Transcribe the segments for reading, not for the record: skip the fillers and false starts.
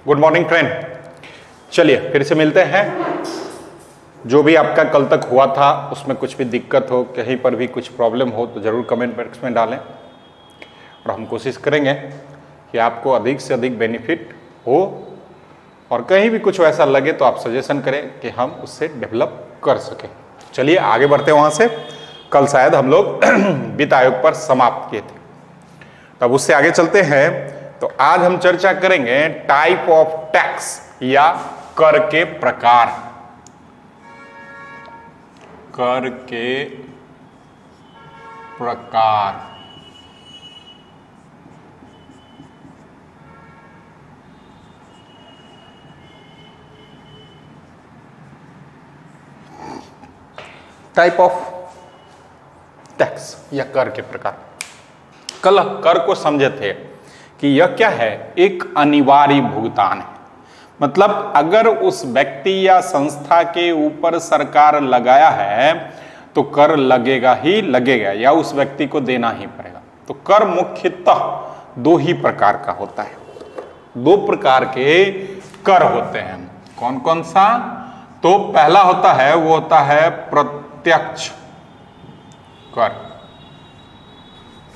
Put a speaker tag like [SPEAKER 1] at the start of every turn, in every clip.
[SPEAKER 1] Good morning friend. चलिए फिर से मिलते हैं। जो भी आपका कल तक हुआ था उसमें कुछ भी दिक्कत हो, कहीं पर भी कुछ प्रॉब्लम हो तो ज़रूर कमेंट बॉक्स में डालें और हम कोशिश करेंगे कि आपको अधिक से अधिक बेनिफिट हो और कहीं भी कुछ वैसा लगे तो आप सजेशन करें कि हम उससे डेवलप कर सकें। चलिए आगे बढ़ते हैं। वहाँ से कल शायद हम लोग वित्त आयोग पर समाप्त किए थे, तब उससे आगे चलते हैं। तो आज हम चर्चा करेंगे टाइप ऑफ टैक्स या कर के प्रकार। कर के प्रकार। टाइप ऑफ टैक्स या कर के प्रकार। कल कर को समझे थे कि यह क्या है, एक अनिवार्य भुगतान है। मतलब अगर उस व्यक्ति या संस्था के ऊपर सरकार लगाया है तो कर लगेगा ही लगेगा या उस व्यक्ति को देना ही पड़ेगा। तो कर मुख्यतः दो ही प्रकार का होता है, दो प्रकार के कर होते हैं। कौन कौन सा? तो पहला होता है वो होता है प्रत्यक्ष कर,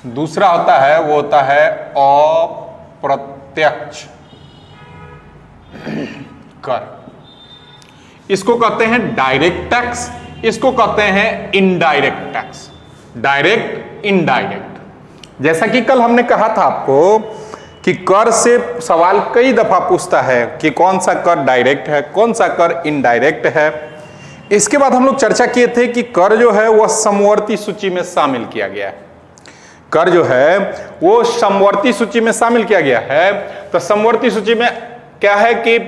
[SPEAKER 1] दूसरा होता है वो होता है अप्रत्यक्ष कर। इसको कहते हैं डायरेक्ट टैक्स, इसको कहते हैं इनडायरेक्ट टैक्स। Direct, indirect. जैसा कि कल हमने कहा था आपको कि कर से सवाल कई दफा पूछता है कि कौन सा कर डायरेक्ट है, कौन सा कर इनडायरेक्ट है। इसके बाद हम लोग चर्चा किए थे कि कर जो है वह समवर्ती सूची में शामिल किया गया है। कर जो है वो समवर्ती सूची में शामिल किया गया है। तो समवर्ती सूची में क्या है कि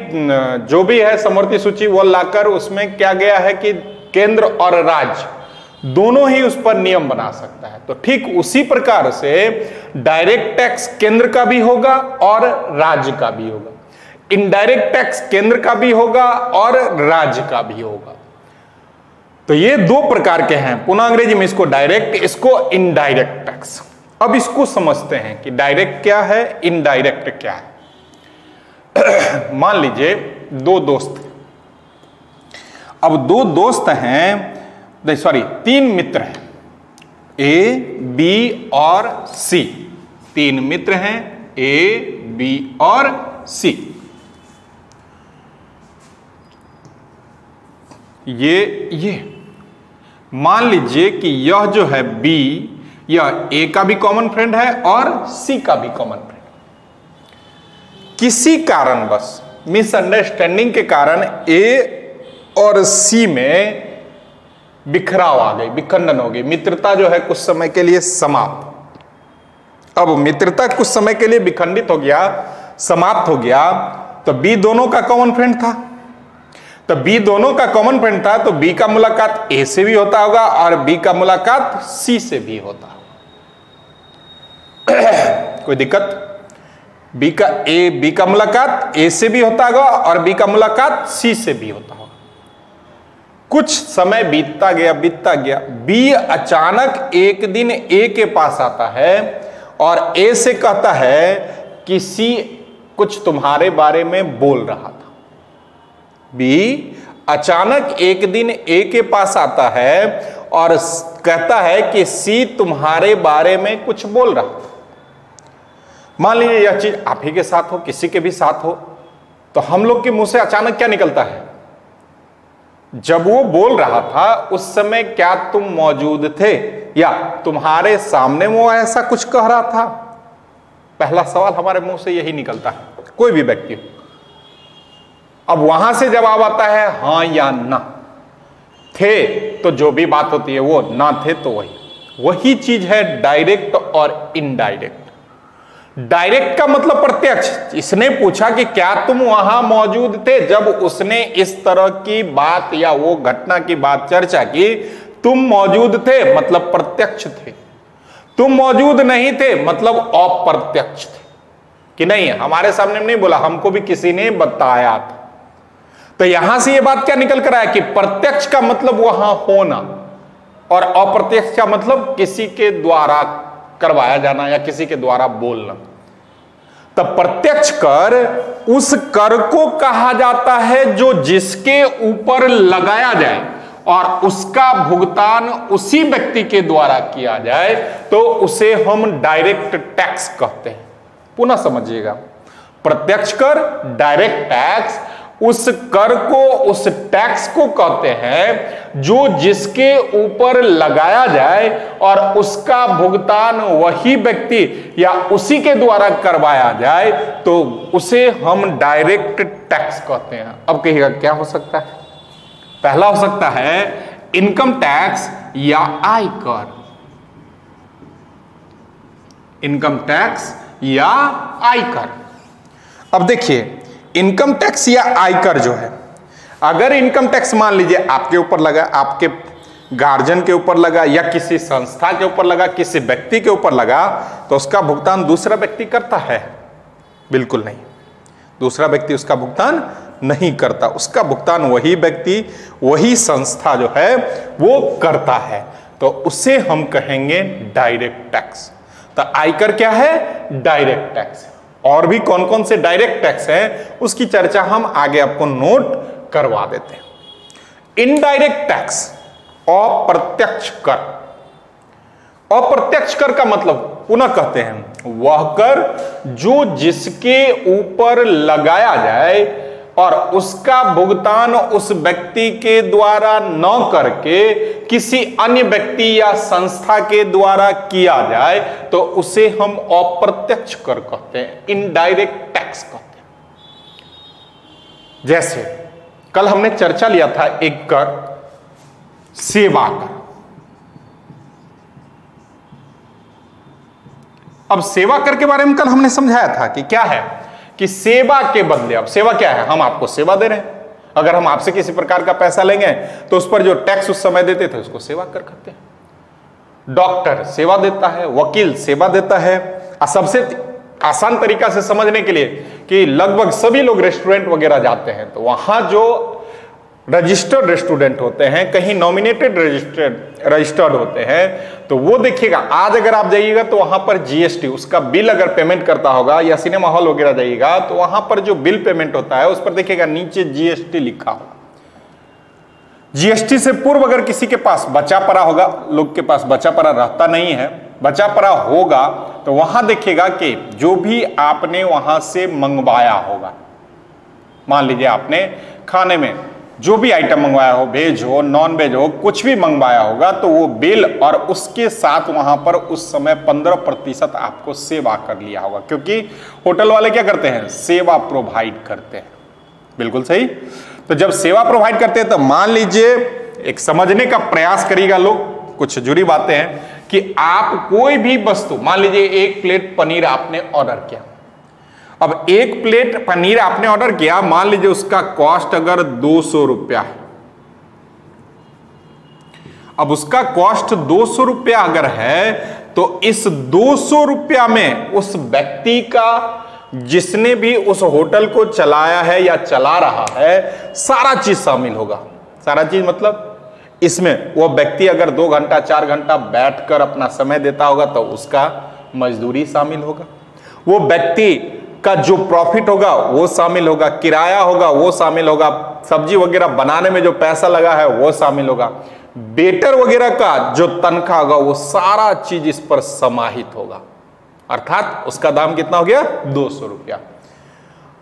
[SPEAKER 1] जो भी है समवर्ती सूची वो लाकर उसमें क्या गया है कि केंद्र और राज्य दोनों ही उस पर नियम बना सकता है। तो ठीक उसी प्रकार से डायरेक्ट टैक्स केंद्र का भी होगा और राज्य का भी होगा, इनडायरेक्ट टैक्स केंद्र का भी होगा और राज्य का भी होगा। तो ये दो प्रकार के हैं। पुनः अंग्रेजी में इसको डायरेक्ट, इसको इनडायरेक्ट टैक्स। अब इसको समझते हैं कि डायरेक्ट क्या है, इनडायरेक्ट क्या है। मान लीजिए दो दोस्त, अब दो दोस्त हैं, सॉरी तीन मित्र हैं, ए बी और सी। तीन मित्र हैं, ए बी और सी। ये मान लीजिए कि यह जो है बी, यह ए का भी कॉमन फ्रेंड है और सी का भी कॉमन फ्रेंड। किसी कारणवश मिसअंडरस्टैंडिंग के कारण ए और सी में बिखराव आ गई, विखंडन हो गई। मित्रता जो है कुछ समय के लिए समाप्त। अब मित्रता कुछ समय के लिए विखंडित हो गया, समाप्त हो गया। तो बी दोनों का कॉमन फ्रेंड था, तो बी दोनों का कॉमन फ्रेंड था, तो बी का मुलाकात ए से भी होता होगा और बी का मुलाकात सी से भी होता होगा। कोई दिक्कत? बी का मुलाकात ए से भी होता होगा और बी का मुलाकात सी से भी होता होगा। कुछ समय बीतता गया, बी अचानक एक दिन ए के पास आता है और ए से कहता है कि सी कुछ तुम्हारे बारे में बोल रहा था। बी अचानक एक दिन ए के पास आता है और कहता है कि सी तुम्हारे बारे में कुछ बोल रहा था। मान लीजिए यह चीज आप ही के साथ हो, किसी के भी साथ हो, तो हम लोग के मुंह से अचानक क्या निकलता है? जब वो बोल रहा था उस समय क्या तुम मौजूद थे या तुम्हारे सामने वो ऐसा कुछ कह रहा था? पहला सवाल हमारे मुंह से यही निकलता है, कोई भी व्यक्ति हो। अब वहां से जवाब आता है हां या ना। थे तो जो भी बात होती है वो, ना थे तो वही चीज है डायरेक्ट और इनडायरेक्ट। डायरेक्ट का मतलब प्रत्यक्ष। इसने पूछा कि क्या तुम वहां मौजूद थे जब उसने इस तरह की बात या वो घटना की बात चर्चा की। तुम मौजूद थे मतलब प्रत्यक्ष थे, तुम मौजूद नहीं थे मतलब अप्रत्यक्ष थे कि नहीं हमारे सामने नहीं बोला, हमको भी किसी ने बताया था। तो यहां से ये बात क्या निकल कर आया कि प्रत्यक्ष का मतलब वहां होना और अप्रत्यक्ष का मतलब किसी के द्वारा करवाया जाना या किसी के द्वारा बोलना। तब प्रत्यक्ष कर उस कर को कहा जाता है जो जिसके ऊपर लगाया जाए और उसका भुगतान उसी व्यक्ति के द्वारा किया जाए तो उसे हम डायरेक्ट टैक्स कहते हैं। पुनः समझिएगा, प्रत्यक्ष कर डायरेक्ट टैक्स उस कर को, उस टैक्स को कहते हैं जो जिसके ऊपर लगाया जाए और उसका भुगतान वही व्यक्ति या उसी के द्वारा करवाया जाए तो उसे हम डायरेक्ट टैक्स कहते हैं। अब कहिएगा क्या हो सकता है? पहला हो सकता है इनकम टैक्स या आयकर, इनकम टैक्स या आयकर। अब देखिए, इनकम टैक्स या आयकर जो है, अगर इनकम टैक्स मान लीजिए आपके ऊपर लगा, आपके गार्जियन के ऊपर लगा या किसी संस्था के ऊपर लगा, किसी व्यक्ति के ऊपर लगा, तो उसका भुगतान दूसरा व्यक्ति करता है? बिल्कुल नहीं, दूसरा व्यक्ति उसका भुगतान नहीं करता। उसका भुगतान वही व्यक्ति, वही संस्था जो है वो करता है, तो उसे हम कहेंगे डायरेक्ट टैक्स। तो आयकर क्या है? Direct tax. और भी कौन कौन से डायरेक्ट टैक्स हैं उसकी चर्चा हम आगे आपको नोट करवा देते हैं। इनडायरेक्ट टैक्स, अप्रत्यक्ष कर। अप्रत्यक्ष कर का मतलब पुनः कहते हैं वह कर जो जिसके ऊपर लगाया जाए और उसका भुगतान उस व्यक्ति के द्वारा न करके किसी अन्य व्यक्ति या संस्था के द्वारा किया जाए तो उसे हम अप्रत्यक्ष कर कहते हैं, इनडायरेक्ट टैक्स कहते हैं। जैसे कल हमने चर्चा लिया था एक कर, सेवा कर। अब सेवा कर के बारे में कल हमने समझाया था कि क्या है कि सेवा के बदले, अब सेवा क्या है? हम आपको सेवा दे रहे हैं। अगर हम आपसे किसी प्रकार का पैसा लेंगे तो उस पर जो टैक्स उस समय देते थे उसको सेवा कर कहते हैं। डॉक्टर सेवा देता है, वकील सेवा देता है। सबसे आसान तरीका से समझने के लिए कि लगभग सभी लोग रेस्टोरेंट वगैरह जाते हैं तो वहां जो रजिस्टर्ड स्टूडेंट होते हैं, कहीं नॉमिनेटेड रजिस्टर्ड होते हैं, तो वो देखिएगा आज अगर आप जाइएगा तो वहां पर जीएसटी, उसका बिल अगर पेमेंट करता होगा या सिनेमा हॉल वगैरह जाइएगा तो वहां पर जो बिल पेमेंट होता है उस पर देखिएगा नीचे जीएसटी लिखा होगा। जीएसटी से पूर्व अगर किसी के पास बचा पड़ा होगा, लोग के पास बचा पड़ा रहता नहीं है, बचा पड़ा होगा, तो वहां देखिएगा कि जो भी आपने वहां से मंगवाया होगा, मान लीजिए आपने खाने में जो भी आइटम मंगवाया हो, वेज हो नॉन वेज हो, कुछ भी मंगवाया होगा, तो वो बिल और उसके साथ वहां पर उस समय 15% आपको सेवा कर लिया होगा, क्योंकि होटल वाले क्या करते हैं? सेवा प्रोवाइड करते हैं। बिल्कुल सही। तो जब सेवा प्रोवाइड करते हैं तो मान लीजिए, एक समझने का प्रयास करिएगा लोग, कुछ जुड़ी बातें हैं कि आप कोई भी वस्तु, मान लीजिए एक प्लेट पनीर आपने ऑर्डर किया। अब एक प्लेट पनीर आपने ऑर्डर किया, मान लीजिए उसका कॉस्ट अगर 200 रुपया है। अब उसका कॉस्ट 200 रुपया अगर है तो इस 200 रुपया में उस व्यक्ति का, जिसने भी उस होटल को चलाया है या चला रहा है, सारा चीज शामिल होगा। सारा चीज मतलब इसमें वो व्यक्ति अगर 2 घंटा 4 घंटा बैठकर अपना समय देता होगा तो उसका मजदूरी शामिल होगा, वो व्यक्ति का जो प्रॉफिट होगा वो शामिल होगा, किराया होगा वो शामिल होगा, सब्जी वगैरह बनाने में जो पैसा लगा है वो शामिल होगा, वेटर वगैरह का जो तनख्वाह होगा वो सारा चीज इस पर समाहित होगा। अर्थात उसका दाम कितना हो गया? 200 रुपया।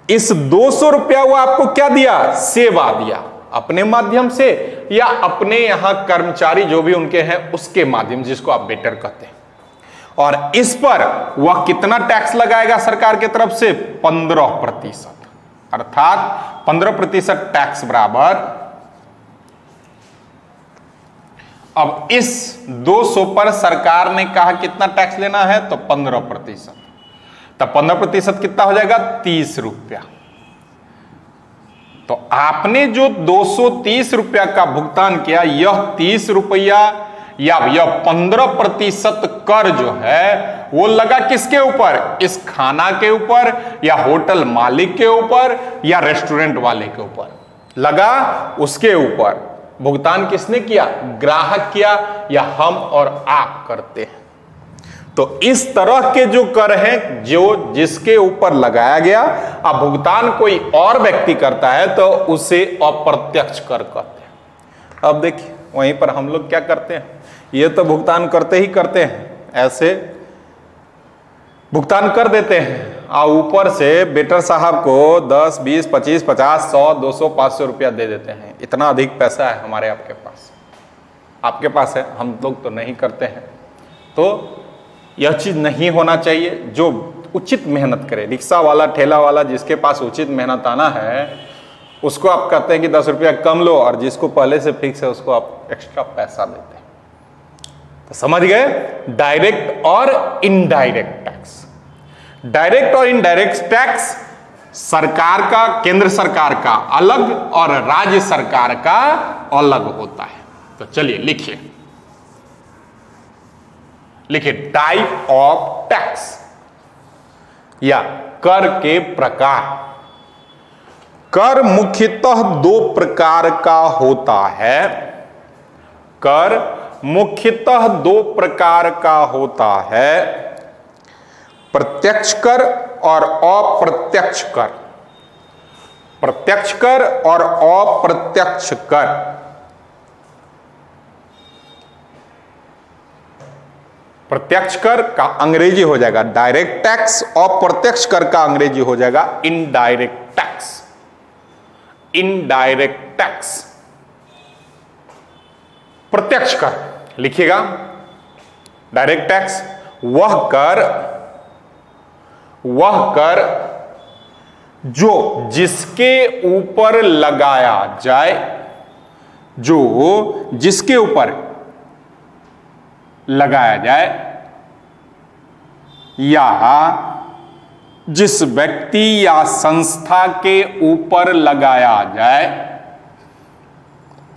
[SPEAKER 1] इस 200 रुपया वो आपको क्या दिया? सेवा दिया, अपने माध्यम से या अपने यहां कर्मचारी जो भी उनके हैं उसके माध्यम, जिसको आप वेटर कहते हैं। और इस पर वह कितना टैक्स लगाएगा सरकार की तरफ से? 15%। अर्थात 15% टैक्स बराबर, अब इस 200 पर सरकार ने कहा कितना टैक्स लेना है, तो 15%। तब 15% कितना हो जाएगा? 30 रुपया। तो आपने जो 230 रुपया का भुगतान किया, यह 30 रुपया या यह 15% कर जो है वो लगा किसके ऊपर? इस खाना के ऊपर या होटल मालिक के ऊपर या रेस्टोरेंट वाले के ऊपर लगा, उसके ऊपर। भुगतान किसने किया? ग्राहक किया या हम और आप करते हैं। तो इस तरह के जो कर हैं जो जिसके ऊपर लगाया गया, अब भुगतान कोई और व्यक्ति करता है तो उसे अप्रत्यक्ष कर कहते हैं। अब देखिए वहीं पर हम लोग क्या करते हैं, ये तो भुगतान करते ही करते हैं, ऐसे भुगतान कर देते हैं और ऊपर से वेटर साहब को 10, 20, 25, 50, 100, 200, 500 रुपया दे देते हैं। इतना अधिक पैसा है हमारे आपके पास, आपके पास है, हम लोग तो नहीं करते हैं। तो यह चीज नहीं होना चाहिए। जो उचित मेहनत करे, रिक्शा वाला, ठेला वाला, जिसके पास उचित मेहनत आना है उसको आप कहते हैं कि 10 रुपया कम लो, और जिसको पहले से फिक्स है उसको आप एक्स्ट्रा पैसा देते हैं। तो समझ गए, डायरेक्ट और इनडायरेक्ट टैक्स। डायरेक्ट और इनडायरेक्ट टैक्स सरकार का, केंद्र सरकार का अलग और राज्य सरकार का अलग होता है। तो चलिए लिखिए टाइप ऑफ टैक्स या कर के प्रकार। कर मुख्यतः 2 प्रकार का होता है। कर मुख्यतः 2 प्रकार का होता है, प्रत्यक्ष कर और अप्रत्यक्ष कर। प्रत्यक्ष कर और अप्रत्यक्ष कर। प्रत्यक्ष कर का अंग्रेजी हो जाएगा डायरेक्ट टैक्स, अप्रत्यक्ष कर का अंग्रेजी हो जाएगा इनडायरेक्ट टैक्स। Indirect tax. प्रत्यक्ष कर लिखिएगा, डायरेक्ट टैक्स वह कर जो जिसके ऊपर लगाया जाए, जो जिसके ऊपर लगाया जाए या जिस व्यक्ति या संस्था के ऊपर लगाया जाए,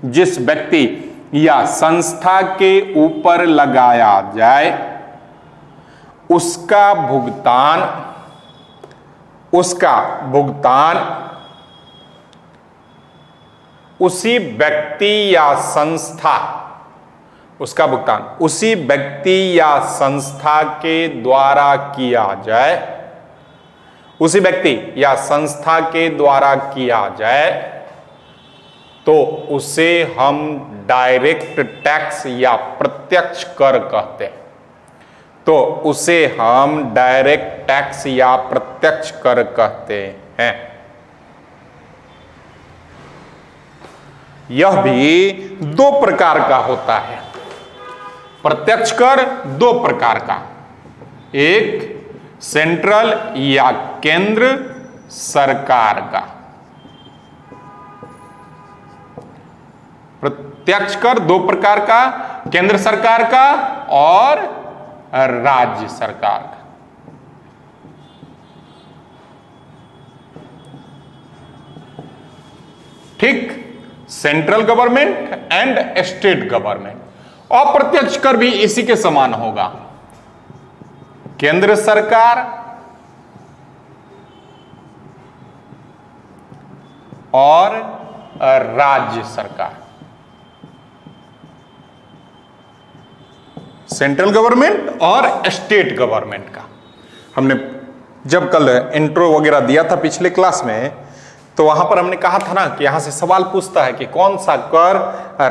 [SPEAKER 1] जिस व्यक्ति या संस्था के ऊपर लगाया जाए उसका भुगतान उसी व्यक्ति या संस्था, उसका भुगतान उसी व्यक्ति या संस्था के द्वारा किया जाए, उसी व्यक्ति या संस्था के द्वारा किया जाए तो उसे हम डायरेक्ट टैक्स या प्रत्यक्ष कर कहते हैं। तो उसे हम डायरेक्ट टैक्स या प्रत्यक्ष कर कहते हैं। यह भी 2 प्रकार का होता है। प्रत्यक्ष कर 2 प्रकार का, एक सेंट्रल या केंद्र सरकार का। प्रत्यक्ष कर 2 प्रकार का, केंद्र सरकार का और राज्य सरकार का। ठीक, central government and state government. अप्रत्यक्ष कर भी इसी के समान होगा, केंद्र सरकार और राज्य सरकार। सेंट्रल गवर्नमेंट और स्टेट गवर्नमेंट का हमने जब कल इंट्रो वगैरह दिया था पिछले क्लास में, तो वहां पर हमने कहा था ना कि यहां से सवाल पूछता है कि कौन सा कर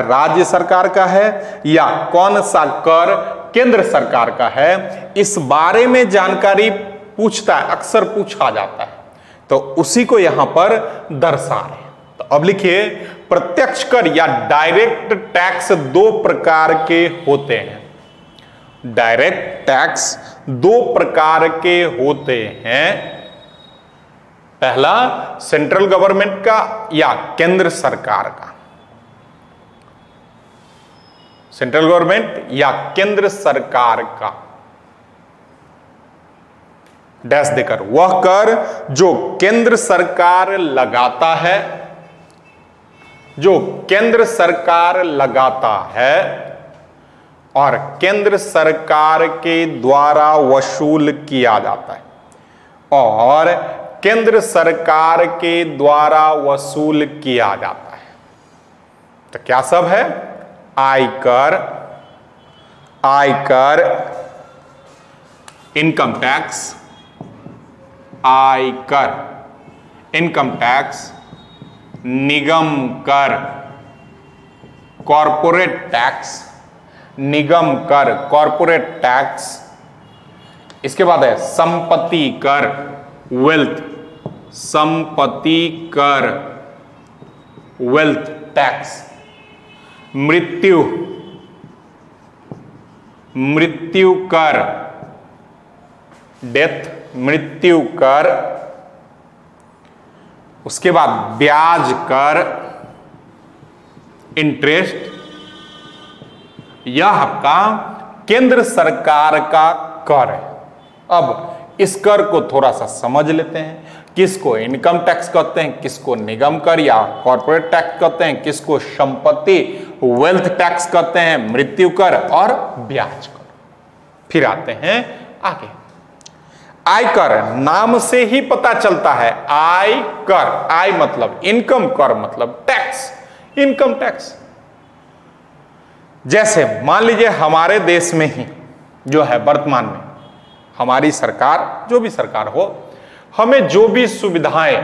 [SPEAKER 1] राज्य सरकार का है या कौन सा कर केंद्र सरकार का है। इस बारे में जानकारी पूछता है, अक्सर पूछा जाता है, तो उसी को यहां पर दर्शा रहे हैं। तो अब लिखिए, प्रत्यक्ष कर या डायरेक्ट टैक्स 2 प्रकार के होते हैं। डायरेक्ट टैक्स 2 प्रकार के होते हैं। पहला सेंट्रल गवर्नमेंट का या केंद्र सरकार का। सेंट्रल गवर्नमेंट या केंद्र सरकार का डैश देकर, वह कर जो केंद्र सरकार लगाता है, जो केंद्र सरकार लगाता है और केंद्र सरकार के द्वारा वसूल किया जाता है, और केंद्र सरकार के द्वारा वसूल किया जाता है। तो क्या सब है? आयकर, आयकर, इनकम टैक्स, आयकर, इनकम टैक्स, निगम कर, कॉरपोरेट टैक्स, निगम कर, कॉरपोरेट टैक्स। इसके बाद है संपत्ति कर, वेल्थ, संपत्ति कर, वेल्थ टैक्स, मृत्यु, मृत्यु कर, डेथ, मृत्यु कर। उसके बाद ब्याज कर, इंटरेस्ट। यह आपका केंद्र सरकार का कर है। अब इस कर को थोड़ा सा समझ लेते हैं। किसको इनकम टैक्स कहते हैं, किसको निगम कर या कॉर्पोरेट टैक्स कहते हैं, किसको संपत्ति वेल्थ टैक्स कहते हैं, मृत्यु कर और ब्याज कर। फिर आते हैं आगे। आयकर नाम से ही पता चलता है, आयकर, आय मतलब इनकम, कर मतलब टैक्स, इनकम टैक्स। जैसे मान लीजिए हमारे देश में ही जो है वर्तमान में हमारी सरकार, जो भी सरकार हो, हमें जो भी सुविधाएं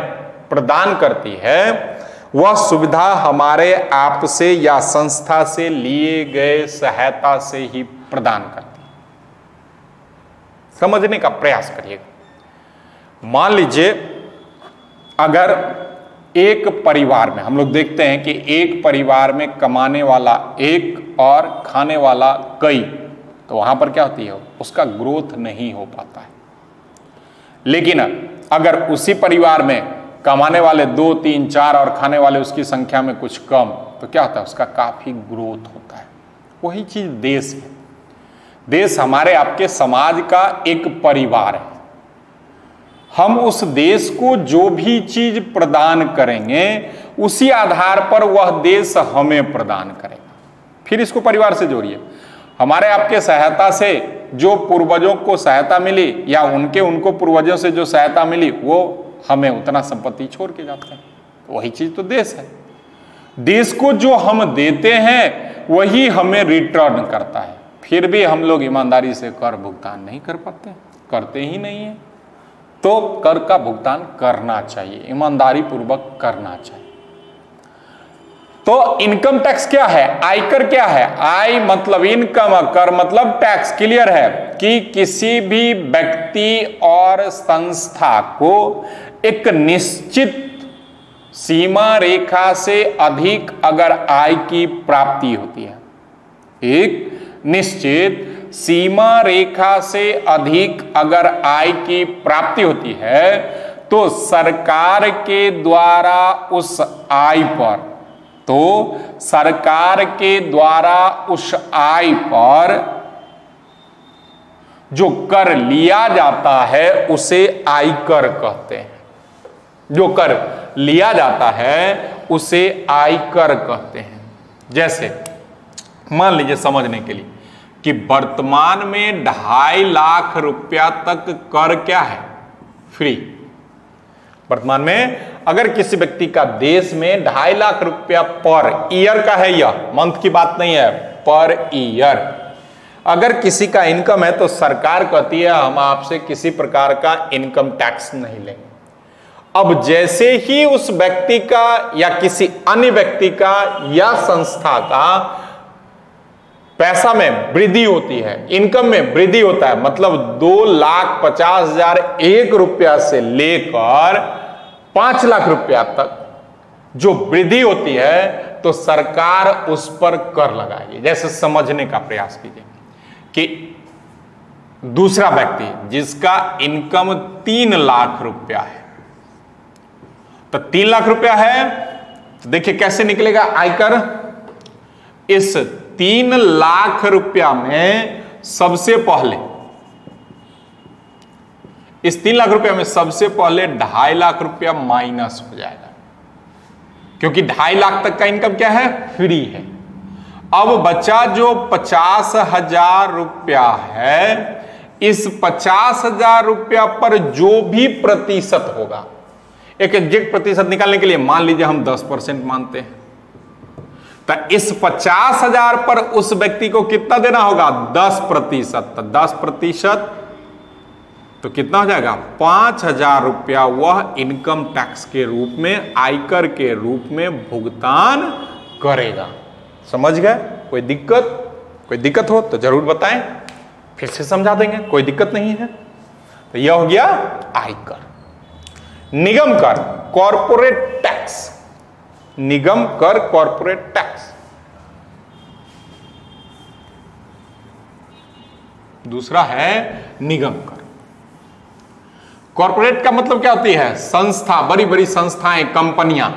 [SPEAKER 1] प्रदान करती है वह सुविधा हमारे आप से या संस्था से लिए गए सहायता से ही प्रदान करती है। समझने का प्रयास करिएगा। मान लीजिए अगर एक परिवार में हम लोग देखते हैं कि एक परिवार में कमाने वाला एक और खाने वाला कई, तो वहां पर क्या होती है, उसका ग्रोथ नहीं हो पाता है। लेकिन अगर उसी परिवार में कमाने वाले 2, 3, 4 और खाने वाले उसकी संख्या में कुछ कम, तो क्या होता है, उसका काफी ग्रोथ होता है। वही चीज देश है। देश हमारे आपके समाज का एक परिवार है। हम उस देश को जो भी चीज प्रदान करेंगे उसी आधार पर वह देश हमें प्रदान करेगा। फिर इसको परिवार से जोड़िए। हमारे आपके सहायता से जो पूर्वजों को सहायता मिली या उनको पूर्वजों से जो सहायता मिली, वो हमें उतना संपत्ति छोड़ के जाते हैं। वही चीज तो देश है। देश को जो हम देते हैं वही हमें रिटर्न करता है। फिर भी हम लोग ईमानदारी से कर भुगतान नहीं कर पाते, करते ही नहीं है। तो कर का भुगतान करना चाहिए, ईमानदारी पूर्वक करना चाहिए। तो इनकम टैक्स क्या है, आयकर क्या है, आय मतलब इनकम, कर मतलब टैक्स। क्लियर है कि किसी भी व्यक्ति और संस्था को एक निश्चित सीमा रेखा से अधिक अगर आय की प्राप्ति होती है, एक निश्चित सीमा रेखा से अधिक अगर आय की प्राप्ति होती है, तो सरकार के द्वारा उस आय पर, तो सरकार के द्वारा उस आय पर जो कर लिया जाता है उसे आयकर कहते हैं। जो कर लिया जाता है उसे आयकर कहते हैं। जैसे मान लीजिए समझने के लिए कि वर्तमान में 2.5 लाख रुपया तक कर क्या है, फ्री। वर्तमान में अगर किसी व्यक्ति का देश में 2.5 लाख रुपया पर ईयर का है, यह मंथ की बात नहीं है, पर ईयर अगर किसी का इनकम है, तो सरकार कहती है हम आपसे किसी प्रकार का इनकम टैक्स नहीं लेंगे। अब जैसे ही उस व्यक्ति का या किसी अन्य व्यक्ति का या संस्था का पैसा में वृद्धि होती है, इनकम में वृद्धि होता है, मतलब 2,50,000 एक रुपया से लेकर 5 लाख रुपया तक जो वृद्धि होती है, तो सरकार उस पर कर लगाएगी। जैसे समझने का प्रयास कीजिए कि दूसरा व्यक्ति जिसका इनकम 3 लाख रुपया है, तो 3 लाख रुपया है, तो देखिए कैसे निकलेगा आयकर। इस 3 लाख रुपया में सबसे पहले, इस 3 लाख रुपया में सबसे पहले 2.5 लाख रुपया माइनस हो जाएगा, क्योंकि 2.5 लाख तक का इनकम क्या है, फ्री है। अब बचा जो 50,000 रुपया है, इस 50,000 रुपया पर जो भी प्रतिशत होगा, एक एग्जैक्ट प्रतिशत निकालने के लिए मान लीजिए हम 10% मानते हैं, तो इस 50,000 पर उस व्यक्ति को कितना देना होगा, 10%। तो 10% तो कितना हो जाएगा? 5,000 रुपया वह इनकम टैक्स के रूप में, आयकर के रूप में भुगतान करेगा। समझ गए? कोई दिक्कत हो तो जरूर बताएं, फिर से समझा देंगे, कोई दिक्कत नहीं है। तो यह हो गया आयकर। निगम कर, कॉर्पोरेट टैक्स, निगम कर, कॉर्पोरेट टैक्स। दूसरा है निगम कर। कॉर्पोरेट का मतलब क्या होती है? संस्था, बड़ी बड़ी संस्थाएं, कंपनियां।